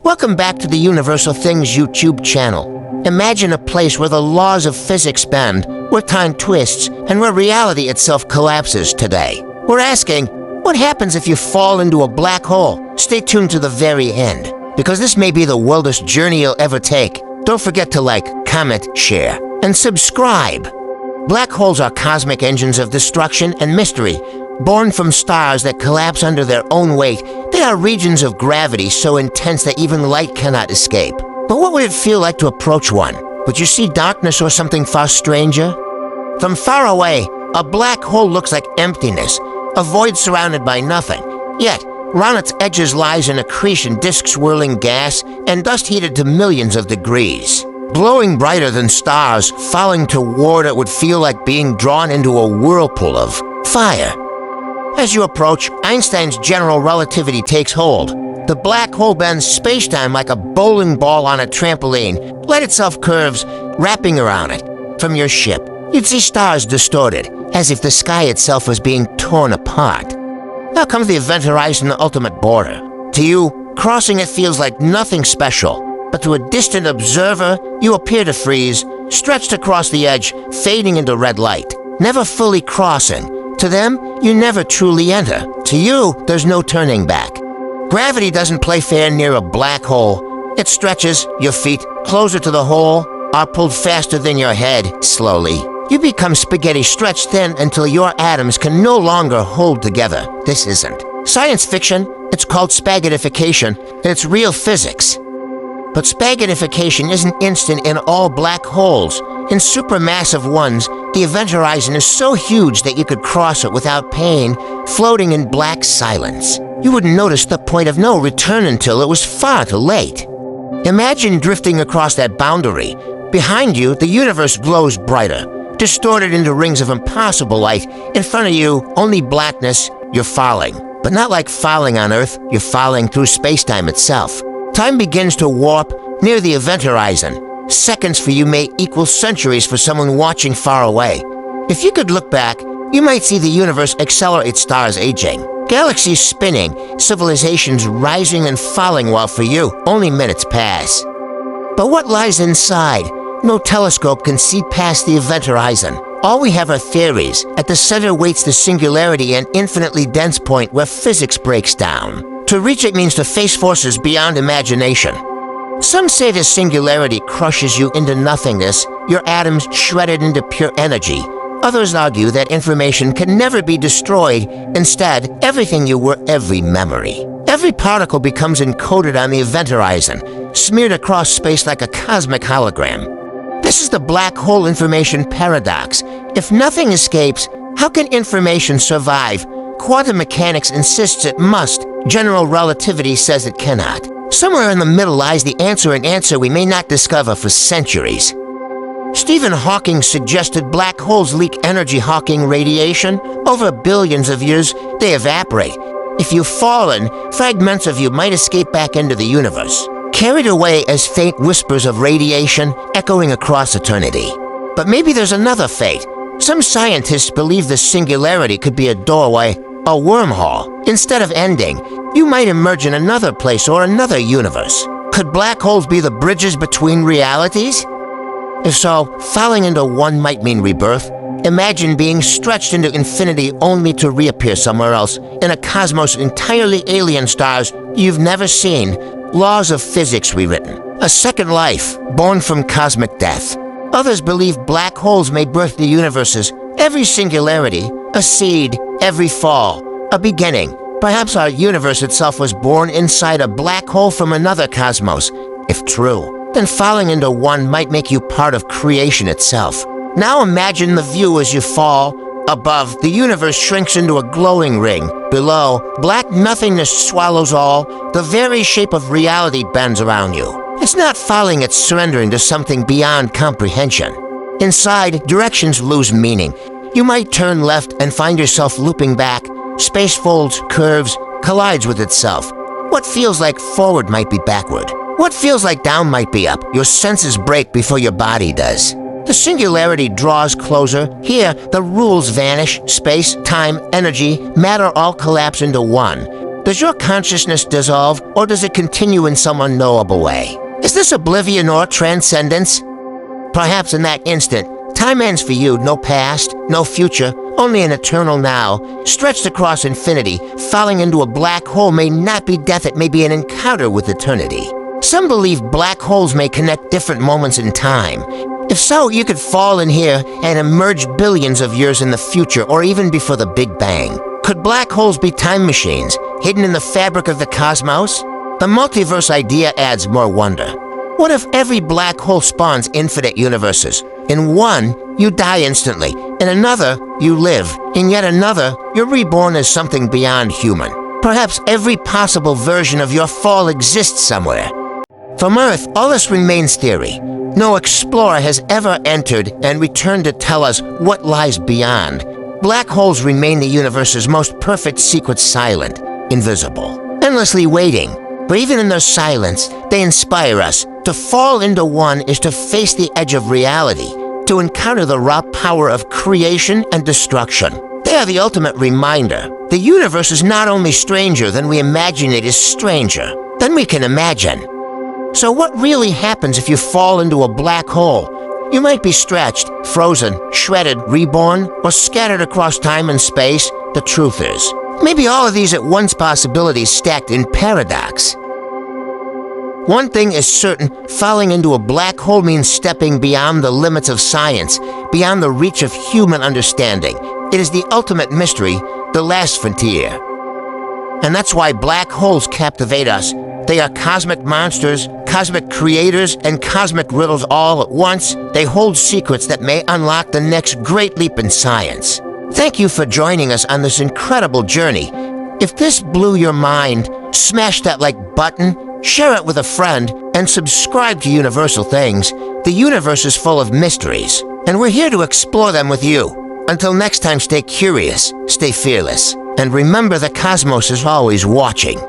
Welcome back to the Universal Things YouTube channel. Imagine a place where the laws of physics bend, where time twists, and where reality itself collapses today. We're asking, what happens if you fall into a black hole? Stay tuned to the very end, because this may be the wildest journey you'll ever take. Don't forget to like, comment, share, and subscribe. Black holes are cosmic engines of destruction and mystery. Born from stars that collapse under their own weight, they are regions of gravity so intense that even light cannot escape. But what would it feel like to approach one? Would you see darkness or something far stranger? From far away, a black hole looks like emptiness, a void surrounded by nothing. Yet, around its edges lies an accretion disk-swirling gas and dust heated to millions of degrees. Glowing brighter than stars, falling toward it would feel like being drawn into a whirlpool of fire. As you approach, Einstein's general relativity takes hold. The black hole bends space-time like a bowling ball on a trampoline. Light itself curves, wrapping around it. From your ship, you'd see stars distorted, as if the sky itself was being torn apart. Now comes the event horizon, the ultimate border. To you, crossing it feels like nothing special, but to a distant observer, you appear to freeze, stretched across the edge, fading into red light, never fully crossing. To them, you never truly enter. To you, there's no turning back. Gravity doesn't play fair near a black hole. It stretches, your feet, closer to the hole, are pulled faster than your head, slowly. You become spaghetti stretched thin until your atoms can no longer hold together. This isn't science fiction. It's called spaghettification, and it's real physics. But spaghettification isn't instant in all black holes. In supermassive ones, the event horizon is so huge that you could cross it without pain, floating in black silence. You wouldn't notice the point of no return until it was far too late. Imagine drifting across that boundary. Behind you, the universe glows brighter, distorted into rings of impossible light. In front of you, only blackness. You're falling. But not like falling on Earth, you're falling through space-time itself. Time begins to warp near the event horizon. Seconds for you may equal centuries for someone watching far away. If you could look back, you might see the universe accelerate, stars aging, galaxies spinning, civilizations rising and falling, while for you, only minutes pass. But what lies inside? No telescope can see past the event horizon. All we have are theories. At the center waits the singularity, an infinitely dense point where physics breaks down. To reach it means to face forces beyond imagination. Some say the singularity crushes you into nothingness, your atoms shredded into pure energy. Others argue that information can never be destroyed. Instead, everything you were, every memory, every particle becomes encoded on the event horizon, smeared across space like a cosmic hologram. This is the black hole information paradox. If nothing escapes, how can information survive? Quantum mechanics insists it must. General relativity says it cannot. Somewhere in the middle lies the answer, an answer we may not discover for centuries. Stephen Hawking suggested black holes leak energy, Hawking radiation. Over billions of years, they evaporate. If you've fallen, fragments of you might escape back into the universe, carried away as faint whispers of radiation echoing across eternity. But maybe there's another fate. Some scientists believe the singularity could be a doorway, a wormhole. Instead of ending, you might emerge in another place or another universe. Could black holes be the bridges between realities? If so, falling into one might mean rebirth. Imagine being stretched into infinity only to reappear somewhere else, in a cosmos entirely alien, stars you've never seen, laws of physics rewritten. A second life, born from cosmic death. Others believe black holes may birth the universes. Every singularity, a seed, every fall, a beginning. Perhaps our universe itself was born inside a black hole from another cosmos. If true, then falling into one might make you part of creation itself. Now imagine the view as you fall. Above, the universe shrinks into a glowing ring. Below, black nothingness swallows all. The very shape of reality bends around you. It's not falling, it's surrendering to something beyond comprehension. Inside, directions lose meaning. You might turn left and find yourself looping back. Space folds, curves, collides with itself. What feels like forward might be backward. What feels like down might be up. Your senses break before your body does. The singularity draws closer. Here, the rules vanish. Space, time, energy, matter all collapse into one. Does your consciousness dissolve, or does it continue in some unknowable way? Is this oblivion or transcendence? Perhaps in that instant, time ends for you, no past, no future, only an eternal now, stretched across infinity. Falling into a black hole may not be death, it may be an encounter with eternity. Some believe black holes may connect different moments in time. If so, you could fall in here and emerge billions of years in the future, or even before the Big Bang. Could black holes be time machines, hidden in the fabric of the cosmos? The multiverse idea adds more wonder. What if every black hole spawns infinite universes? In one, you die instantly. In another, you live. In yet another, you're reborn as something beyond human. Perhaps every possible version of your fall exists somewhere. From Earth, all this remains theory. No explorer has ever entered and returned to tell us what lies beyond. Black holes remain the universe's most perfect secret, silent, invisible, endlessly waiting. But even in their silence, they inspire us. To fall into one is to face the edge of reality, to encounter the raw power of creation and destruction. They are the ultimate reminder. The universe is not only stranger than we imagine, it is stranger than we can imagine. So what really happens if you fall into a black hole? You might be stretched, frozen, shredded, reborn, or scattered across time and space. The truth is, maybe all of these at once possibilities stacked in paradox. One thing is certain, falling into a black hole means stepping beyond the limits of science, beyond the reach of human understanding. It is the ultimate mystery, the last frontier. And that's why black holes captivate us. They are cosmic monsters, cosmic creators, and cosmic riddles all at once. They hold secrets that may unlock the next great leap in science. Thank you for joining us on this incredible journey. If this blew your mind, smash that like button, share it with a friend, and subscribe to Universal Things. The universe is full of mysteries, and we're here to explore them with you. Until next time, stay curious, stay fearless, and remember the cosmos is always watching.